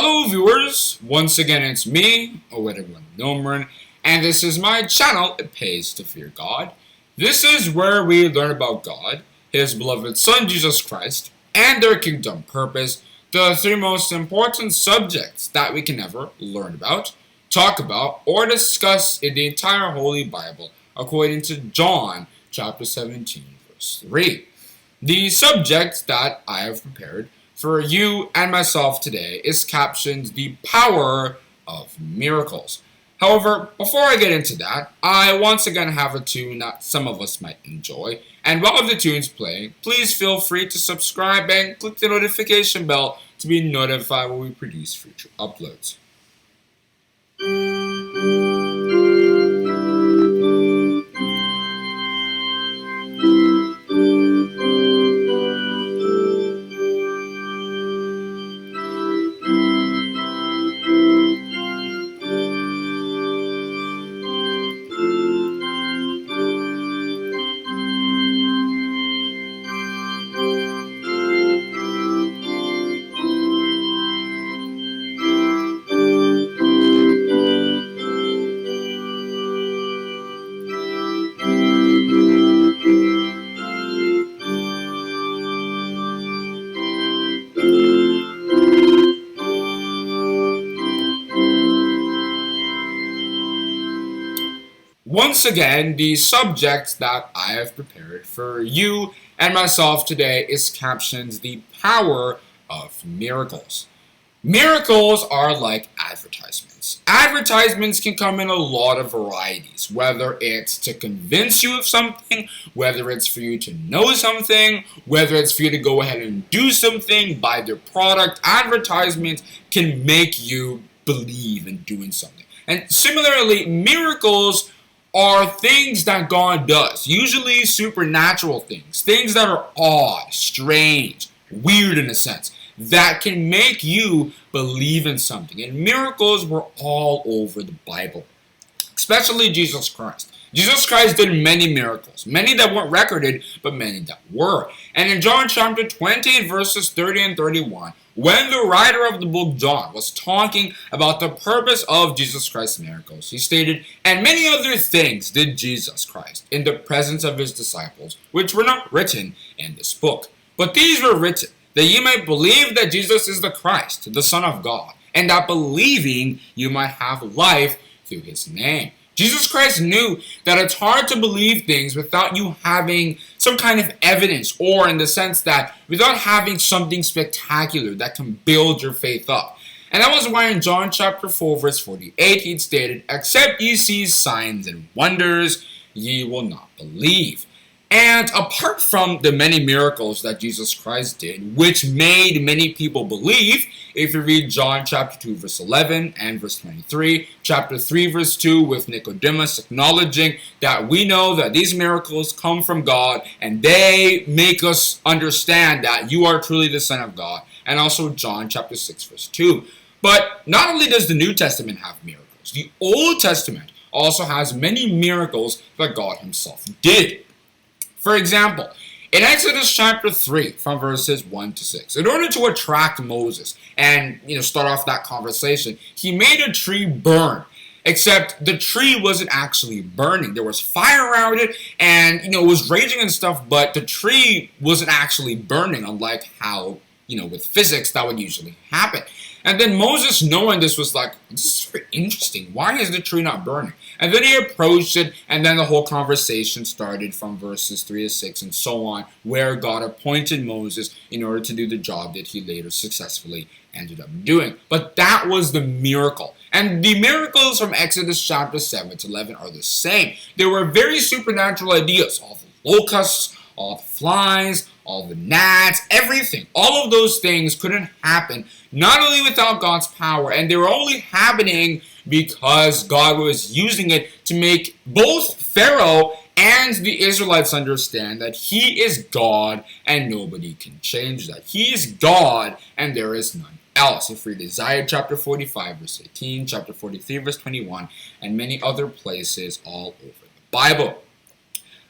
Hello viewers, once again it's me, Ewaenruwa Nomaren, and this is my channel, It Pays to Fear God. This is where we learn about God, His beloved Son Jesus Christ, and their kingdom purpose, the three most important subjects that we can ever learn about, talk about, or discuss in the entire Holy Bible, according to John chapter 17, verse 3. The subject that I have prepared for you and myself today is captioned The Power of Miracles. However, before I get into that, I once again have a tune that some of us might enjoy. And while the tune's playing, please feel free to subscribe and click the notification bell to be notified when we produce future uploads. Once again, the subject that I have prepared for you and myself today is captioned The Power of Miracles. Miracles are like advertisements. Advertisements can come in a lot of varieties, whether it's to convince you of something, whether it's for you to know something, whether it's for you to go ahead and do something, buy their product. Advertisements can make you believe in doing something. And similarly, miracles are things that God does, usually supernatural things that are odd, strange, weird in a sense, that can make you believe in something. And miracles were all over the Bible, especially Jesus Christ. Jesus Christ did many miracles, many that weren't recorded, but many that were. And in John chapter 20, verses 30 and 31, when the writer of the book John was talking about the purpose of Jesus Christ's miracles, he stated, "And many other things did Jesus Christ in the presence of his disciples, which were not written in this book. But these were written, that ye might believe that Jesus is the Christ, the Son of God, and that believing you might have life through his name." Jesus Christ knew that it's hard to believe things without you having some kind of evidence, or in the sense that without having something spectacular that can build your faith up. And that was why in John chapter 4 verse 48 he stated, "Except ye see signs and wonders, ye will not believe." And apart from the many miracles that Jesus Christ did, which made many people believe, if you read John chapter 2 verse 11 and verse 23, chapter 3 verse 2 with Nicodemus acknowledging that we know that these miracles come from God and they make us understand that you are truly the Son of God, and also John chapter 6 verse 2. But not only does the New Testament have miracles, the Old Testament also has many miracles that God himself did. For example, in Exodus chapter 3, from verses 1 to 6, in order to attract Moses and start off that conversation, he made a tree burn. Except the tree wasn't actually burning. There was fire around it, and it was raging and stuff, but the tree wasn't actually burning, unlike how with physics that would usually happen. And then Moses, knowing this, was like, "This is very interesting. Why is the tree not burning?" And then he approached it, and then the whole conversation started from verses 3 to 6 and so on, where God appointed Moses in order to do the job that he later successfully ended up doing. But that was the miracle. And the miracles from Exodus chapter 7 to 11 are the same. They were very supernatural ideas. All the locusts, all the flies, all the gnats, everything. All of those things couldn't happen, not only without God's power, and they were only happening because God was using it to make both Pharaoh and the Israelites understand that he is God and nobody can change that. He is God and there is none else. If we read Isaiah chapter 45 verse 18, chapter 43 verse 21, and many other places all over the Bible.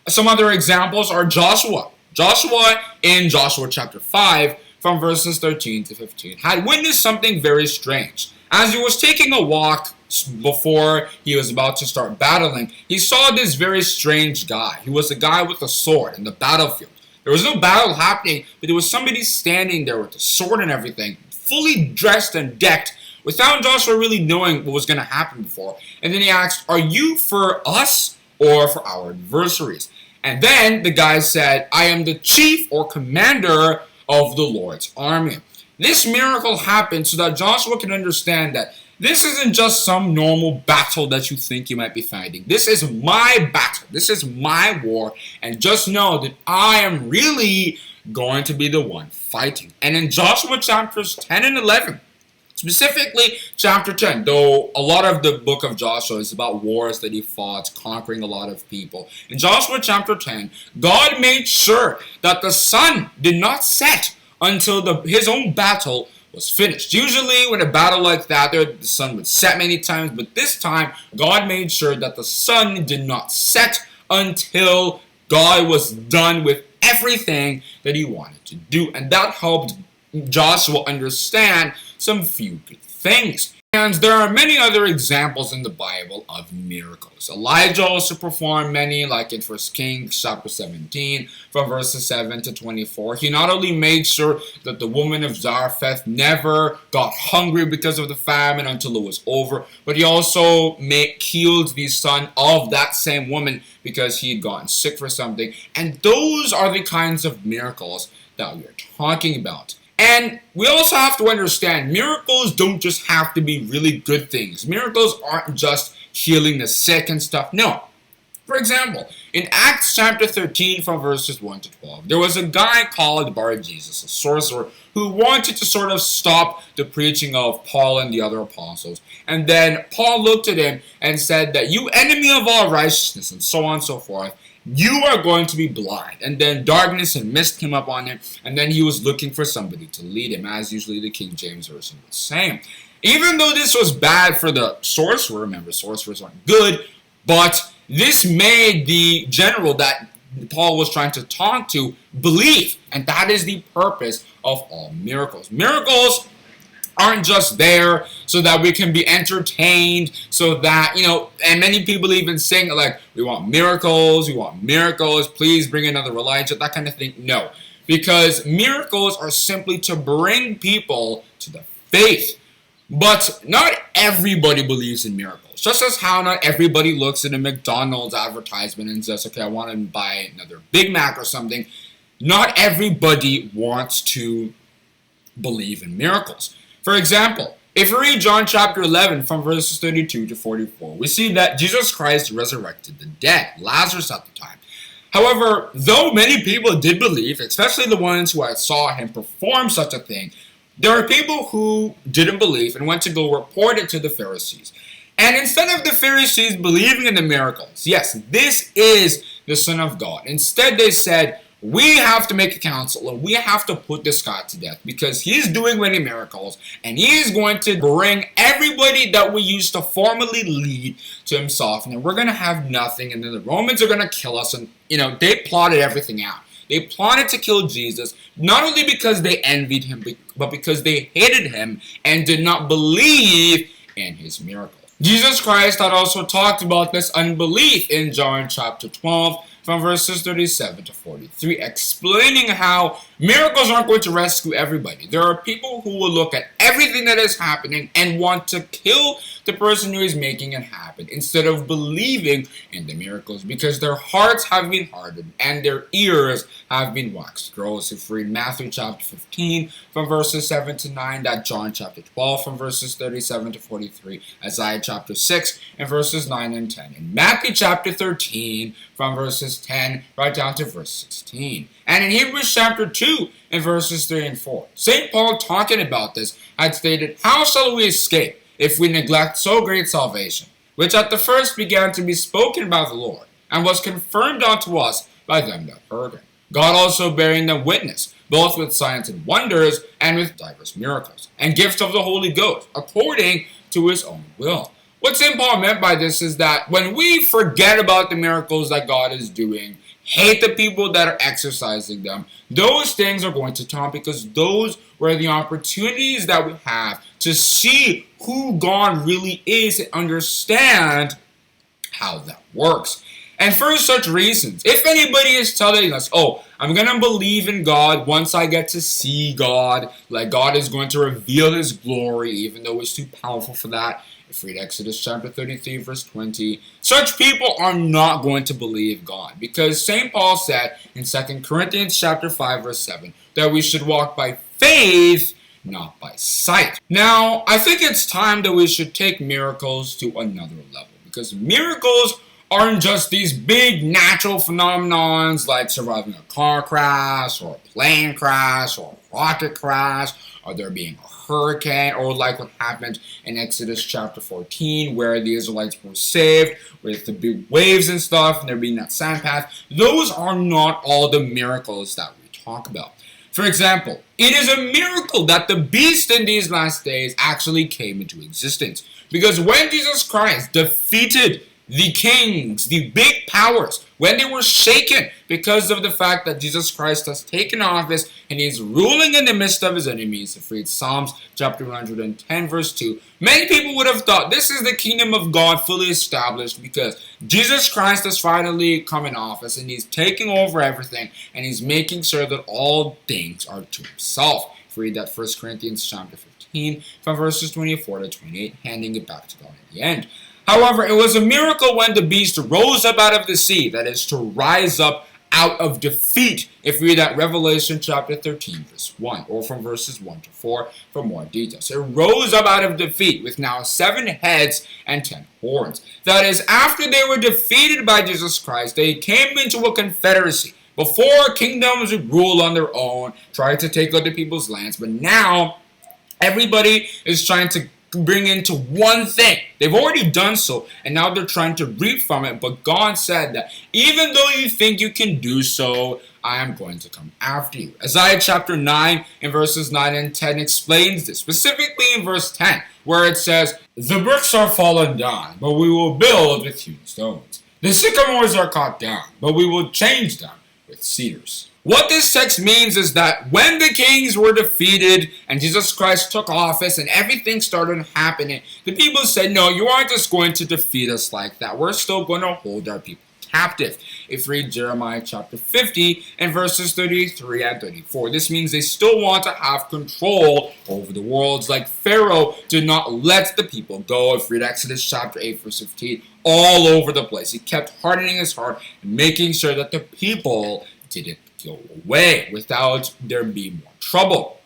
Some other examples are Joshua. Joshua in Joshua chapter 5 from verses 13 to 15, had witnessed something very strange. As he was taking a walk before he was about to start battling, he saw this very strange guy. He was a guy with a sword in the battlefield. There was no battle happening, but there was somebody standing there with a sword and everything, fully dressed and decked, without Joshua really knowing what was going to happen before. And then he asked, "Are you for us or for our adversaries?" And then the guy said, "I am the chief or commander of the Lord's army." This miracle happened so that Joshua can understand that this isn't just some normal battle that you think you might be fighting. This is my battle. This is my war. And just know that I am really going to be the one fighting. And in Joshua chapters 10 and 11, specifically chapter 10, though a lot of the book of Joshua is about wars that he fought, conquering a lot of people. In Joshua chapter 10, God made sure that the sun did not set until his own battle was finished. Usually when a battle like that, the sun would set many times, but this time God made sure that the sun did not set until God was done with everything that he wanted to do. And that helped Joshua understand some few good things. And there are many other examples in the Bible of miracles. Elijah also performed many, like in 1 Kings chapter 17, from verses 7 to 24. He not only made sure that the woman of Zarephath never got hungry because of the famine until it was over, but he also healed the son of that same woman because he had gotten sick for something. And those are the kinds of miracles that we are talking about. And we also have to understand, miracles don't just have to be really good things. Miracles aren't just healing the sick and stuff. No. For example, in Acts chapter 13 from verses 1 to 12, there was a guy called Bar-Jesus, a sorcerer, who wanted to sort of stop the preaching of Paul and the other apostles. And then Paul looked at him and said that, "You enemy of all righteousness," and so on and so forth, "you are going to be blind." And then darkness and mist came up on him, and then he was looking for somebody to lead him, as usually the King James Version would say. Even though this was bad for the sorcerer, remember, sorcerers aren't good, but this made the general that Paul was trying to talk to believe, and that is the purpose of all miracles. Miracles aren't just there so that we can be entertained, so that, and many people even sing like, we want miracles, please bring another Elijah, that kind of thing. No, because miracles are simply to bring people to the faith. But not everybody believes in miracles. Just as how not everybody looks at a McDonald's advertisement and says, "Okay, I want to buy another Big Mac or something." Not everybody wants to believe in miracles. For example, if we read John chapter 11 from verses 32 to 44, we see that Jesus Christ resurrected the dead, Lazarus at the time. However, though many people did believe, especially the ones who had saw him perform such a thing, there are people who didn't believe and went to go report it to the Pharisees. And instead of the Pharisees believing in the miracles, yes, this is the Son of God, instead they said, "We have to make a council and we have to put this guy to death because he's doing many miracles and he's going to bring everybody that we used to formerly lead to himself, and we're going to have nothing, and then the Romans are going to kill us." And, they plotted everything out. They plotted to kill Jesus, not only because they envied him, but because they hated him and did not believe in his miracles. Jesus Christ had also talked about this unbelief in John chapter 12, from verses 37 to 43, explaining how miracles aren't going to rescue everybody. There are people who will look at everything that is happening and want to kill the person who is making it happen instead of believing in the miracles, because their hearts have been hardened and their ears have been waxed gross. If we read Matthew chapter 15 from verses 7 to 9, that John chapter 12 from verses 37 to 43, Isaiah chapter 6 and verses 9 and 10, and Matthew chapter 13 from verses 10 right down to verse 16. And in Hebrews chapter 2 and verses 3 and 4, St. Paul, talking about this, had stated, "How shall we escape if we neglect so great salvation, which at the first began to be spoken by the Lord, and was confirmed unto us by them that heard it? God also bearing them witness, both with signs and wonders, and with diverse miracles, and gifts of the Holy Ghost, according to his own will." What St. Paul meant by this is that when we forget about the miracles that God is doing, hate the people that are exercising them. Those things are going to taunt because those were the opportunities that we have to see who God really is and understand how that works. And for such reasons, if anybody is telling us, oh, I'm going to believe in God once I get to see God, like God is going to reveal His glory, even though it's too powerful for that. If we read Exodus chapter 33, verse 20, such people are not going to believe God. Because St. Paul said in 2 Corinthians chapter 5, verse 7, that we should walk by faith, not by sight. Now, I think it's time that we should take miracles to another level. Because miracles aren't just these big natural phenomenons like surviving a car crash or a plane crash or a rocket crash or there being a hurricane or like what happened in Exodus chapter 14 where the Israelites were saved with the big waves and stuff and there being that sand path. Those are not all the miracles that we talk about. For example, it is a miracle that the beast in these last days actually came into existence. Because when Jesus Christ defeated the kings, the big powers, when they were shaken because of the fact that Jesus Christ has taken office and He is ruling in the midst of His enemies. If we read Psalms chapter 110 verse 2, many people would have thought this is the kingdom of God fully established because Jesus Christ has finally come in office and He's taking over everything and He's making sure that all things are to Himself. If we read that 1 Corinthians chapter 15 from verses 24 to 28, handing it back to God at the end. However, it was a miracle when the beast rose up out of the sea, that is, to rise up out of defeat. If we read that Revelation chapter 13, verse 1, or from verses 1 to 4 for more details. It rose up out of defeat with now 7 heads and 10 horns. That is, after they were defeated by Jesus Christ, they came into a confederacy. Before, kingdoms would rule on their own, try to take other people's lands, but now everybody is trying to bring into one thing. They've already done so, and now they're trying to reap from it. But God said that even though you think you can do so, I am going to come after you. Isaiah chapter 9 in verses 9 and 10 explains this, specifically in verse 10, where it says, the bricks are fallen down, but we will build with hewn stones. The sycamores are cut down, but we will change them with cedars. What this text means is that when the kings were defeated and Jesus Christ took office and everything started happening, the people said, no, you aren't just going to defeat us like that. We're still going to hold our people captive. If you read Jeremiah chapter 50 and verses 33 and 34, this means they still want to have control over the worlds like Pharaoh did not let the people go. If you read Exodus chapter 8 verse 15, all over the place. He kept hardening his heart and making sure that the people didn't go away without there being more trouble.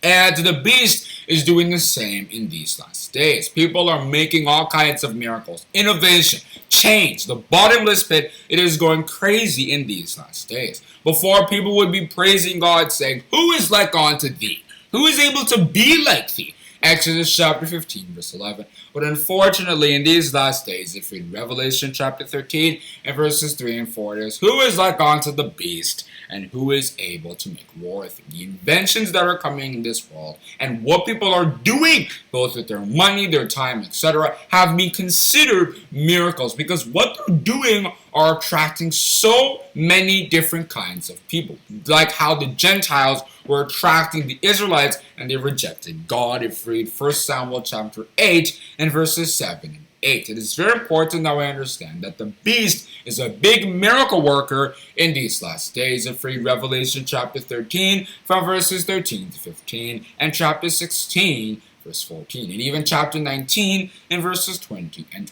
And the beast is doing the same in these last days. People are making all kinds of miracles, innovation, change, the bottomless pit. It is going crazy in these last days. Before, people would be praising God, saying, who is like unto thee? Who is able to be like thee? Exodus chapter 15 verse 11. But unfortunately in these last days, if we read Revelation chapter 13 and verses 3 and 4, it is, who is like unto the beast and who is able to make war with him? The inventions that are coming in this world and what people are doing, both with their money, their time, etc., have been considered miracles because what they're doing are attracting so many different kinds of people. Like how the Gentiles were attracting the Israelites and they rejected God. If you read 1 Samuel chapter 8 and verses 7 and 8. It is very important that we understand that the beast is a big miracle worker in these last days. If you read Revelation chapter 13 from verses 13 to 15 and chapter 16 verse 14 and even chapter 19 and verses 20 and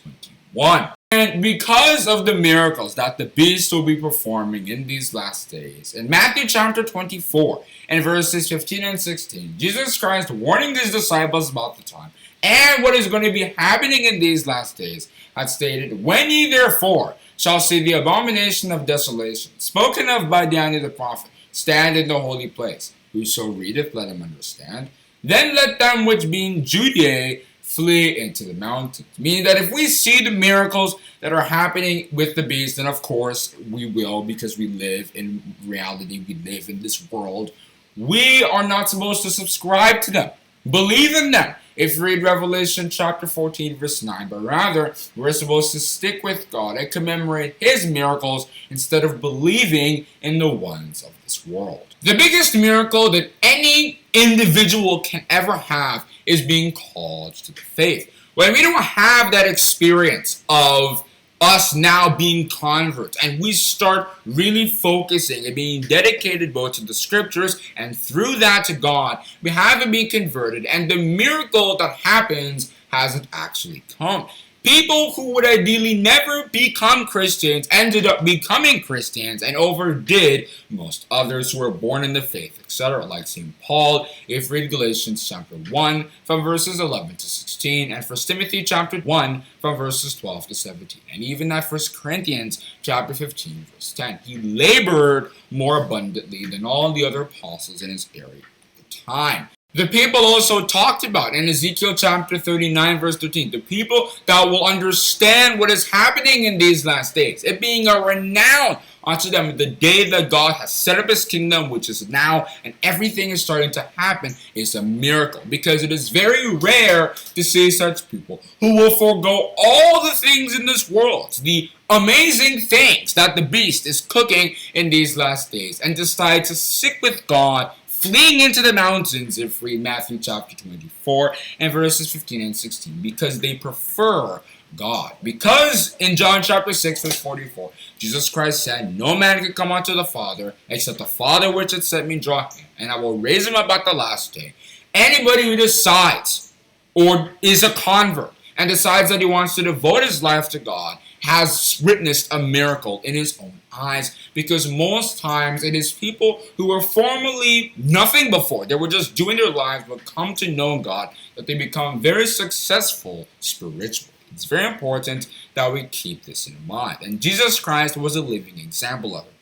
21. And because of the miracles that the beast will be performing in these last days, in Matthew chapter 24 and verses 15 and 16, Jesus Christ warning his disciples about the time and what is going to be happening in these last days had stated, when ye therefore shall see the abomination of desolation, spoken of by Daniel the prophet, stand in the holy place, whoso readeth, let him understand. Then let them which be in Judea flee into the mountains. Meaning that if we see the miracles that are happening with the beast, then of course we will, because we live in reality, we live in this world, we are not supposed to subscribe to them, believe in them, if we read Revelation chapter 14, verse 9, but rather we're supposed to stick with God and commemorate His miracles instead of believing in the ones of this world. The biggest miracle that any individual can ever have is being called to the faith. When we don't have that experience of us now being converts and we start really focusing and being dedicated both to the scriptures and through that to God, we haven't been converted, and the miracle that happens hasn't actually come. People who would ideally never become Christians ended up becoming Christians and overdid most others who were born in the faith, etc. Like St. Paul, if we read Galatians chapter 1 from verses 11 to 16, and 1 Timothy chapter 1 from verses 12 to 17, and even at 1 Corinthians chapter 15 verse 10. He labored more abundantly than all the other apostles in his area at the time. The people also talked about in Ezekiel chapter 39 verse 13, the people that will understand what is happening in these last days, it being a renown unto them the day that God has set up His kingdom, which is now, and everything is starting to happen, is a miracle, because it is very rare to see such people who will forego all the things in this world, the amazing things that the beast is cooking in these last days, and decide to stick with God, fleeing into the mountains, if we read Matthew chapter 24 and verses 15 and 16, because they prefer God. Because in John chapter 6 verse 44, Jesus Christ said, "No man can come unto the Father except the Father which hath sent me draw him, and I will raise him up at the last day." Anybody who decides or is a convert and decides that he wants to devote his life to God has witnessed a miracle in his own eyes, because most times it is people who were formerly nothing before, they were just doing their lives, but come to know God, that they become very successful spiritually. It's very important that we keep this in mind, and Jesus Christ was a living example of it.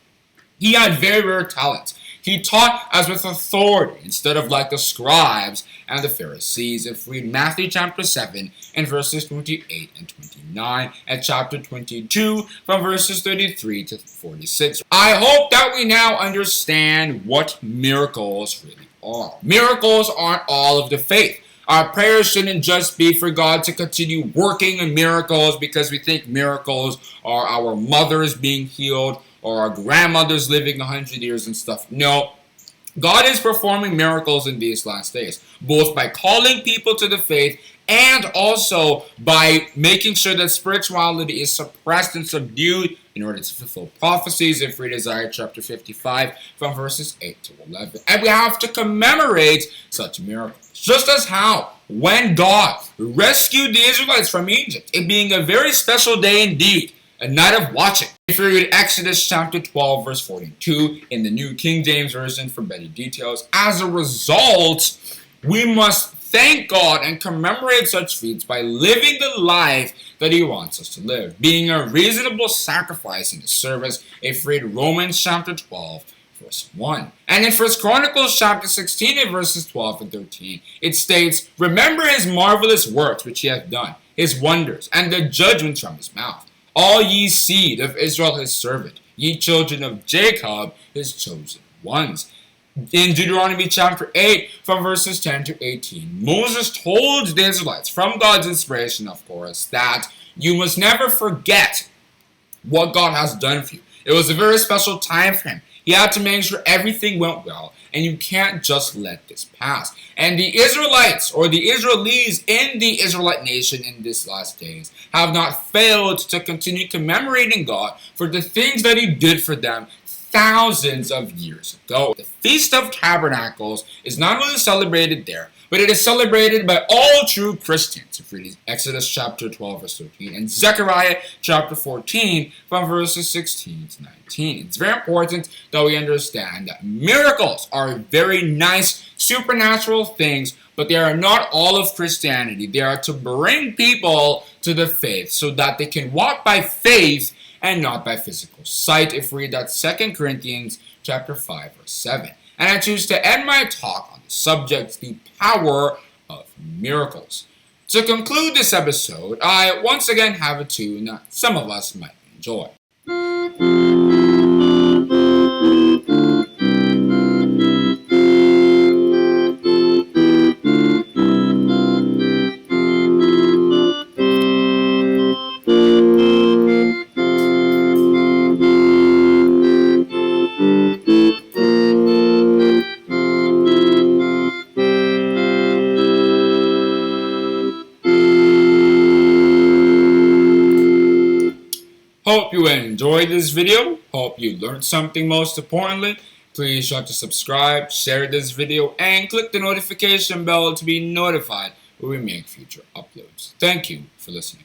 He had very rare talents. He taught as with authority instead of like the scribes and the Pharisees. If we read Matthew chapter 7 and verses 28 and 29, and chapter 22 from verses 33 to 46. I hope that we now understand what miracles really are. Miracles aren't all of the faith. Our prayers shouldn't just be for God to continue working in miracles because we think miracles are our mothers being healed or our grandmothers living 100 years and stuff. No. God is performing miracles in these last days, both by calling people to the faith and also by making sure that spirituality is suppressed and subdued in order to fulfill prophecies, if we read Isaiah chapter 55 from verses 8 to 11. And we have to commemorate such miracles. Just as how, when God rescued the Israelites from Egypt, it being a very special day indeed, a night of watching. If we read Exodus chapter 12 verse 42 in the New King James Version for better details, as a result, we must thank God and commemorate such feats by living the life that He wants us to live, being a reasonable sacrifice in the service, if we read Romans chapter 12 verse 1. And in 1 Chronicles chapter 16 and verses 12 and 13, it states, "Remember His marvelous works which He hath done, His wonders, and the judgments from His mouth. All ye seed of Israel His servant, ye children of Jacob His chosen ones." In Deuteronomy chapter 8, from verses 10 to 18, Moses told the Israelites, from God's inspiration of course, that you must never forget what God has done for you. It was a very special time for Him. He had to make sure everything went well, and you can't just let this pass. And the Israelites, or the Israelis in the Israelite nation in these last days, have not failed to continue commemorating God for the things that He did for them thousands of years ago. The Feast of Tabernacles is not only celebrated there, but it is celebrated by all true Christians. If we read Exodus chapter 12 verse 13 and Zechariah chapter 14 from verses 16 to 19. It's very important that we understand that miracles are very nice supernatural things, but they are not all of Christianity. They are to bring people to the faith so that they can walk by faith and not by physical sight, if we read that 2 Corinthians chapter 5 verse 7. And I choose to end my talk on the subject, the power of miracles. To conclude this episode, I once again have a tune that some of us might enjoy. Hope you enjoyed this video. Hope you learned something most importantly. Please try to subscribe, share this video, and click the notification bell to be notified when we make future uploads. Thank you for listening.